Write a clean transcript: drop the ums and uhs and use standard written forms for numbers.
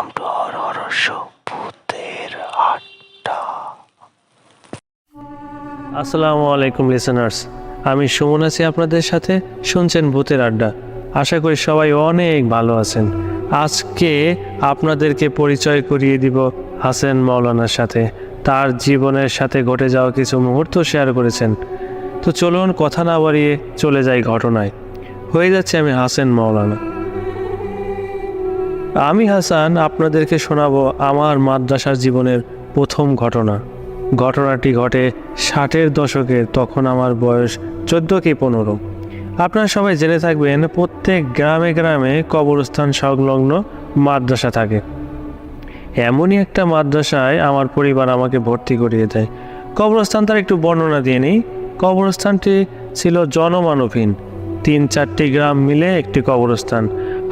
Welcome to our horror show ভূতের আড্ডা। আসসালামু আলাইকুম লিসেনার্স, আমি সুমন আছি আপনাদের সাথে। শুনছেন ভূতের আড্ডা। আশা করি সবাই অনেক ভালো আছেন। আজকে আপনাদেরকে পরিচয় করিয়ে দিব হাসান মাওলানার সাথে। তার জীবনের সাথে ঘটে যাওয়া কিছু মুহূর্ত শেয়ার করেছেন। তো চলুন কথা না বাড়িয়ে চলে যাই ঘটনায়। হয়ে যাচ্ছে আমি হাসান মাওলানা। আমি হাসান আপনাদেরকে শোনাবো আমার মাদ্রাসার জীবনের প্রথম ঘটনা। ঘটনাটি ঘটে 60-এর দশকে। তখন আমার বয়স 14 কি 15। আপনারা সবাই জেনে থাকবেন প্রত্যেক গ্রামে গ্রামে কবরস্থান সংলগ্ন মাদ্রাসা থাকে। এমনই একটা মাদ্রাসায় আমার পরিবার আমাকে ভর্তি করিয়ে দেয়। কবরস্থান তার একটু বর্ণনা দিয়ে নিই। কবরস্থানটি ছিল জনমানবহীন। 3-4টি গ্রাম মিলে একটি কবরস্থান।